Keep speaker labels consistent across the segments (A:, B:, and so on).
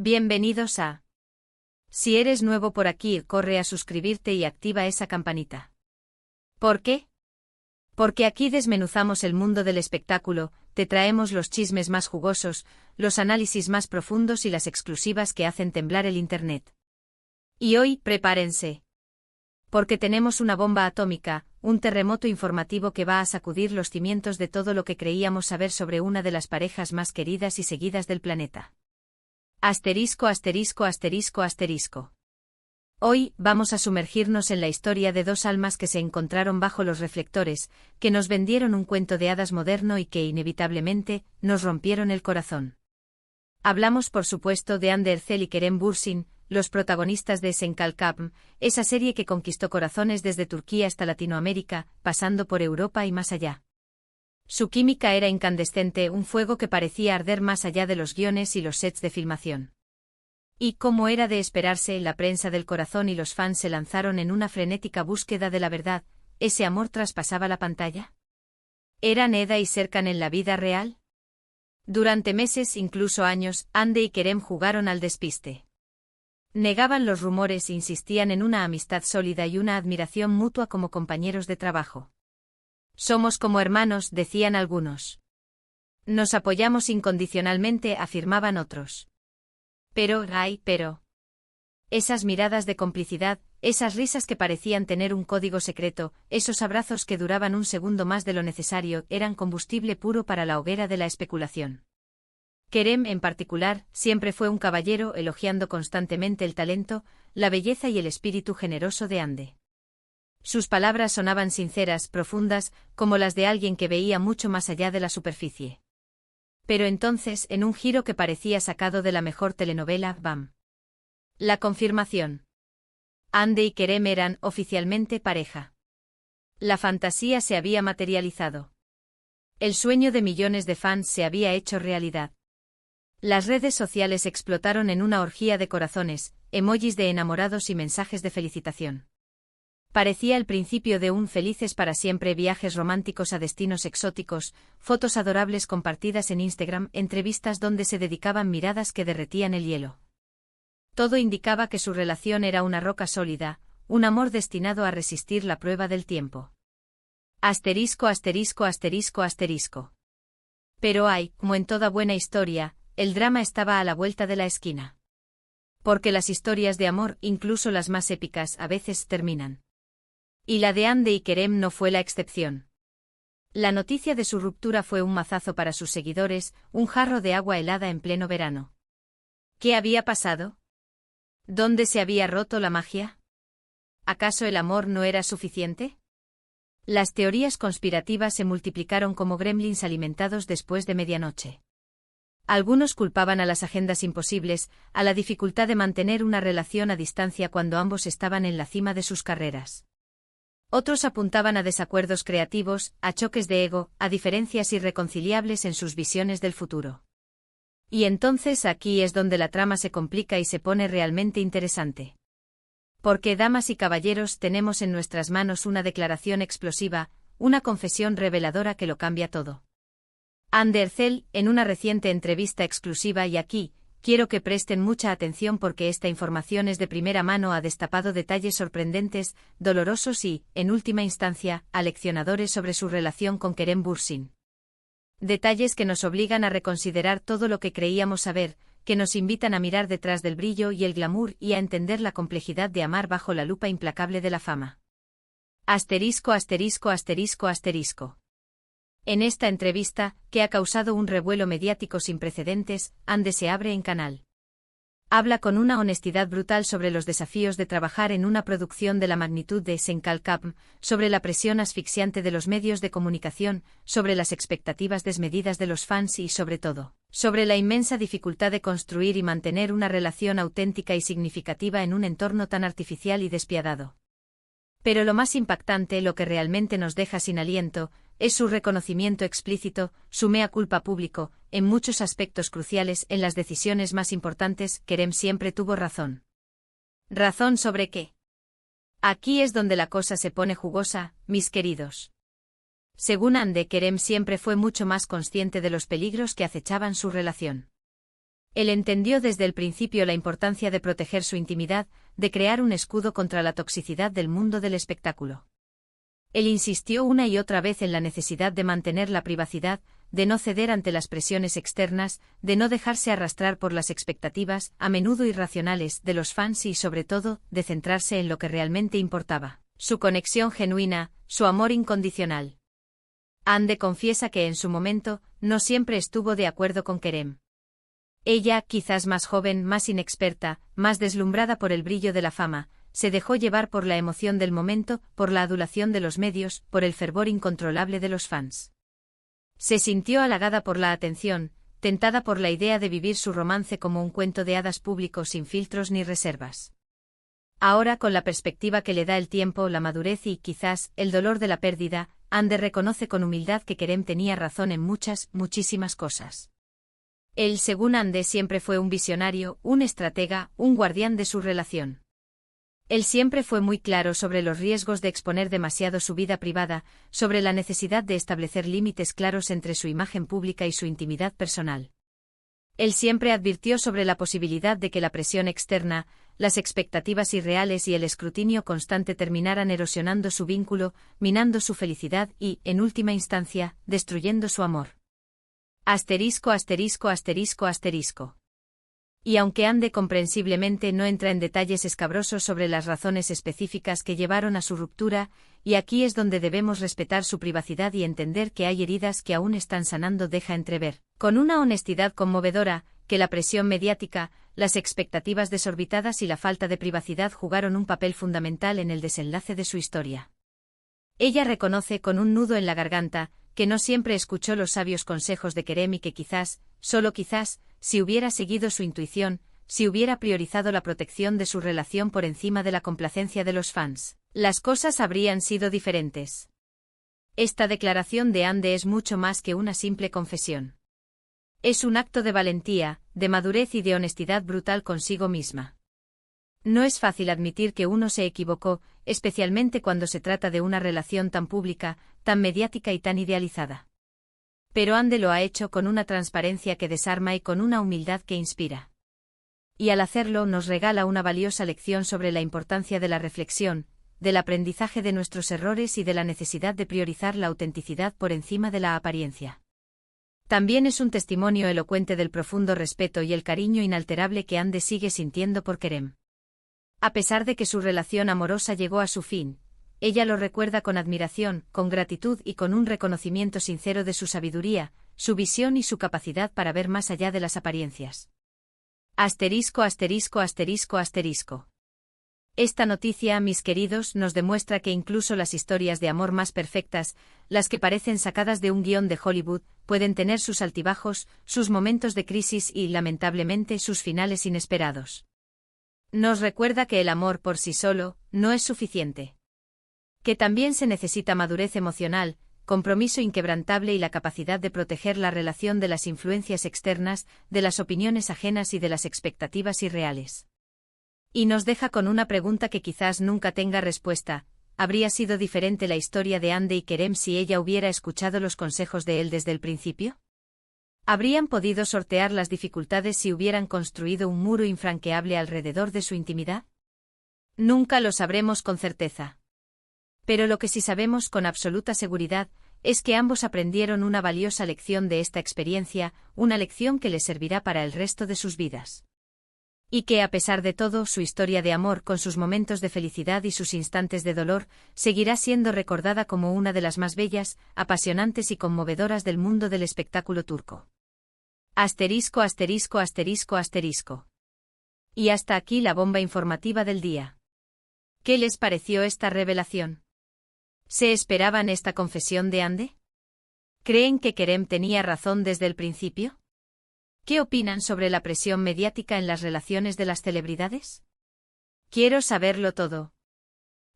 A: Bienvenidos a... Si eres nuevo por aquí, corre a suscribirte y activa esa campanita. ¿Por qué? Porque aquí desmenuzamos el mundo del espectáculo, te traemos los chismes más jugosos, los análisis más profundos y las exclusivas que hacen temblar el Internet. Y hoy, prepárense. Porque tenemos una bomba atómica, un terremoto informativo que va a sacudir los cimientos de todo lo que creíamos saber sobre una de las parejas más queridas y seguidas del planeta. Asterisco, asterisco, asterisco, asterisco. Hoy, vamos a sumergirnos en la historia de dos almas que se encontraron bajo los reflectores, que nos vendieron un cuento de hadas moderno y que, inevitablemente, nos rompieron el corazón. Hablamos por supuesto de Hande Erçel y Kerem Bürsin, los protagonistas de Senkalkapm, esa serie que conquistó corazones desde Turquía hasta Latinoamérica, pasando por Europa y más allá. Su química era incandescente, un fuego que parecía arder más allá de los guiones y los sets de filmación. Y, como era de esperarse, la prensa del corazón y los fans se lanzaron en una frenética búsqueda de la verdad. ¿Ese amor traspasaba la pantalla? ¿Eran Eda y Serkan en la vida real? Durante meses, incluso años, Hande y Kerem jugaron al despiste. Negaban los rumores e insistían en una amistad sólida y una admiración mutua como compañeros de trabajo. Somos como hermanos, decían algunos. Nos apoyamos incondicionalmente, afirmaban otros. Pero. Esas miradas de complicidad, esas risas que parecían tener un código secreto, esos abrazos que duraban un segundo más de lo necesario, eran combustible puro para la hoguera de la especulación. Kerem, en particular, siempre fue un caballero, elogiando constantemente el talento, la belleza y el espíritu generoso de Hande. Sus palabras sonaban sinceras, profundas, como las de alguien que veía mucho más allá de la superficie. Pero entonces, en un giro que parecía sacado de la mejor telenovela, ¡bam! La confirmación. Hande y Kerem eran, oficialmente, pareja. La fantasía se había materializado. El sueño de millones de fans se había hecho realidad. Las redes sociales explotaron en una orgía de corazones, emojis de enamorados y mensajes de felicitación. Parecía el principio de un felices para siempre, viajes románticos a destinos exóticos, fotos adorables compartidas en Instagram, entrevistas donde se dedicaban miradas que derretían el hielo. Todo indicaba que su relación era una roca sólida, un amor destinado a resistir la prueba del tiempo. Asterisco, asterisco, asterisco, asterisco. Pero como en toda buena historia, el drama estaba a la vuelta de la esquina. Porque las historias de amor, incluso las más épicas, a veces terminan. Y la de Hande y Kerem no fue la excepción. La noticia de su ruptura fue un mazazo para sus seguidores, un jarro de agua helada en pleno verano. ¿Qué había pasado? ¿Dónde se había roto la magia? ¿Acaso el amor no era suficiente? Las teorías conspirativas se multiplicaron como gremlins alimentados después de medianoche. Algunos culpaban a las agendas imposibles, a la dificultad de mantener una relación a distancia cuando ambos estaban en la cima de sus carreras. Otros apuntaban a desacuerdos creativos, a choques de ego, a diferencias irreconciliables en sus visiones del futuro. Y entonces aquí es donde la trama se complica y se pone realmente interesante. Porque, damas y caballeros, tenemos en nuestras manos una declaración explosiva, una confesión reveladora que lo cambia todo. Hande Erçel, en una reciente entrevista exclusiva, y aquí, quiero que presten mucha atención porque esta información es de primera mano, ha destapado detalles sorprendentes, dolorosos y, en última instancia, aleccionadores sobre su relación con Kerem Bürsin. Detalles que nos obligan a reconsiderar todo lo que creíamos saber, que nos invitan a mirar detrás del brillo y el glamour y a entender la complejidad de amar bajo la lupa implacable de la fama. Asterisco, asterisco, asterisco, asterisco. En esta entrevista, que ha causado un revuelo mediático sin precedentes, Hande se abre en canal. Habla con una honestidad brutal sobre los desafíos de trabajar en una producción de la magnitud de Senkalkapm, sobre la presión asfixiante de los medios de comunicación, sobre las expectativas desmedidas de los fans y, sobre todo, sobre la inmensa dificultad de construir y mantener una relación auténtica y significativa en un entorno tan artificial y despiadado. Pero lo más impactante, lo que realmente nos deja sin aliento, es su reconocimiento explícito, su mea culpa público, en muchos aspectos cruciales, en las decisiones más importantes. Kerem siempre tuvo razón. ¿Razón sobre qué? Aquí es donde la cosa se pone jugosa, mis queridos. Según Hande, Kerem siempre fue mucho más consciente de los peligros que acechaban su relación. Él entendió desde el principio la importancia de proteger su intimidad, de crear un escudo contra la toxicidad del mundo del espectáculo. Él insistió una y otra vez en la necesidad de mantener la privacidad, de no ceder ante las presiones externas, de no dejarse arrastrar por las expectativas, a menudo irracionales, de los fans y sobre todo, de centrarse en lo que realmente importaba, su conexión genuina, su amor incondicional. Ande confiesa que en su momento, no siempre estuvo de acuerdo con Kerem. Ella, quizás más joven, más inexperta, más deslumbrada por el brillo de la fama, se dejó llevar por la emoción del momento, por la adulación de los medios, por el fervor incontrolable de los fans. Se sintió halagada por la atención, tentada por la idea de vivir su romance como un cuento de hadas público sin filtros ni reservas. Ahora, con la perspectiva que le da el tiempo, la madurez y, quizás, el dolor de la pérdida, Ande reconoce con humildad que Kerem tenía razón en muchísimas cosas. Él, según Ande, siempre fue un visionario, un estratega, un guardián de su relación. Él siempre fue muy claro sobre los riesgos de exponer demasiado su vida privada, sobre la necesidad de establecer límites claros entre su imagen pública y su intimidad personal. Él siempre advirtió sobre la posibilidad de que la presión externa, las expectativas irreales y el escrutinio constante terminaran erosionando su vínculo, minando su felicidad y, en última instancia, destruyendo su amor. Asterisco. Y aunque Ande comprensiblemente no entra en detalles escabrosos sobre las razones específicas que llevaron a su ruptura, y aquí es donde debemos respetar su privacidad y entender que hay heridas que aún están sanando, deja entrever, con una honestidad conmovedora, que la presión mediática, las expectativas desorbitadas y la falta de privacidad jugaron un papel fundamental en el desenlace de su historia. Ella reconoce con un nudo en la garganta, que no siempre escuchó los sabios consejos de Kerem y que quizás, solo quizás, si hubiera seguido su intuición, si hubiera priorizado la protección de su relación por encima de la complacencia de los fans, las cosas habrían sido diferentes. Esta declaración de Ande es mucho más que una simple confesión. Es un acto de valentía, de madurez y de honestidad brutal consigo misma. No es fácil admitir que uno se equivocó, especialmente cuando se trata de una relación tan pública, tan mediática y tan idealizada. Pero Ande lo ha hecho con una transparencia que desarma y con una humildad que inspira. Y al hacerlo nos regala una valiosa lección sobre la importancia de la reflexión, del aprendizaje de nuestros errores y de la necesidad de priorizar la autenticidad por encima de la apariencia. También es un testimonio elocuente del profundo respeto y el cariño inalterable que Ande sigue sintiendo por Kerem. A pesar de que su relación amorosa llegó a su fin, ella lo recuerda con admiración, con gratitud y con un reconocimiento sincero de su sabiduría, su visión y su capacidad para ver más allá de las apariencias. Asterisco. Esta noticia, mis queridos, nos demuestra que incluso las historias de amor más perfectas, las que parecen sacadas de un guión de Hollywood, pueden tener sus altibajos, sus momentos de crisis y, lamentablemente, sus finales inesperados. Nos recuerda que el amor por sí solo no es suficiente. Que también se necesita madurez emocional, compromiso inquebrantable y la capacidad de proteger la relación de las influencias externas, de las opiniones ajenas y de las expectativas irreales. Y nos deja con una pregunta que quizás nunca tenga respuesta: ¿habría sido diferente la historia de Ande y Kerem si ella hubiera escuchado los consejos de él desde el principio? ¿Habrían podido sortear las dificultades si hubieran construido un muro infranqueable alrededor de su intimidad? Nunca lo sabremos con certeza. Pero lo que sí sabemos con absoluta seguridad es que ambos aprendieron una valiosa lección de esta experiencia, una lección que les servirá para el resto de sus vidas. Y que, a pesar de todo, su historia de amor, con sus momentos de felicidad y sus instantes de dolor, seguirá siendo recordada como una de las más bellas, apasionantes y conmovedoras del mundo del espectáculo turco. Asterisco. Y hasta aquí la bomba informativa del día. ¿Qué les pareció esta revelación? ¿Se esperaban esta confesión de Ande? ¿Creen que Kerem tenía razón desde el principio? ¿Qué opinan sobre la presión mediática en las relaciones de las celebridades? Quiero saberlo todo.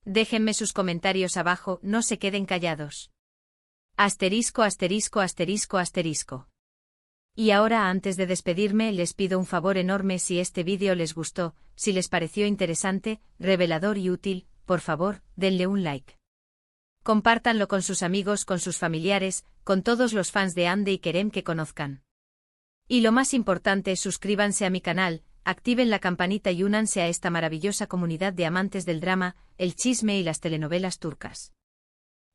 A: Déjenme sus comentarios abajo, no se queden callados. Asterisco. Y ahora, antes de despedirme, les pido un favor enorme: si este vídeo les gustó, si les pareció interesante, revelador y útil, por favor, denle un like. Compártanlo con sus amigos, con sus familiares, con todos los fans de Ande y Kerem que conozcan. Y lo más importante, suscríbanse a mi canal, activen la campanita y únanse a esta maravillosa comunidad de amantes del drama, el chisme y las telenovelas turcas.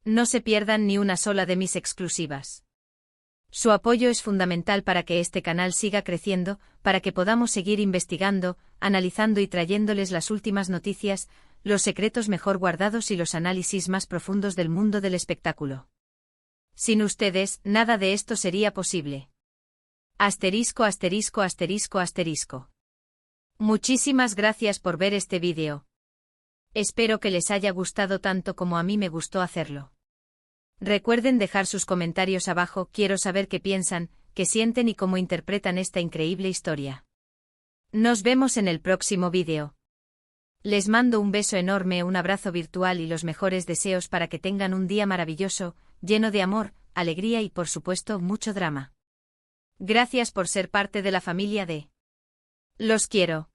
A: No se pierdan ni una sola de mis exclusivas. Su apoyo es fundamental para que este canal siga creciendo, para que podamos seguir investigando, analizando y trayéndoles las últimas noticias, los secretos mejor guardados y los análisis más profundos del mundo del espectáculo. Sin ustedes, nada de esto sería posible. Asterisco, asterisco, asterisco, asterisco. Muchísimas gracias por ver este vídeo. Espero que les haya gustado tanto como a mí me gustó hacerlo. Recuerden dejar sus comentarios abajo, quiero saber qué piensan, qué sienten y cómo interpretan esta increíble historia. Nos vemos en el próximo vídeo. Les mando un beso enorme, un abrazo virtual y los mejores deseos para que tengan un día maravilloso, lleno de amor, alegría y por supuesto mucho drama. Gracias por ser parte de la familia de Los quiero.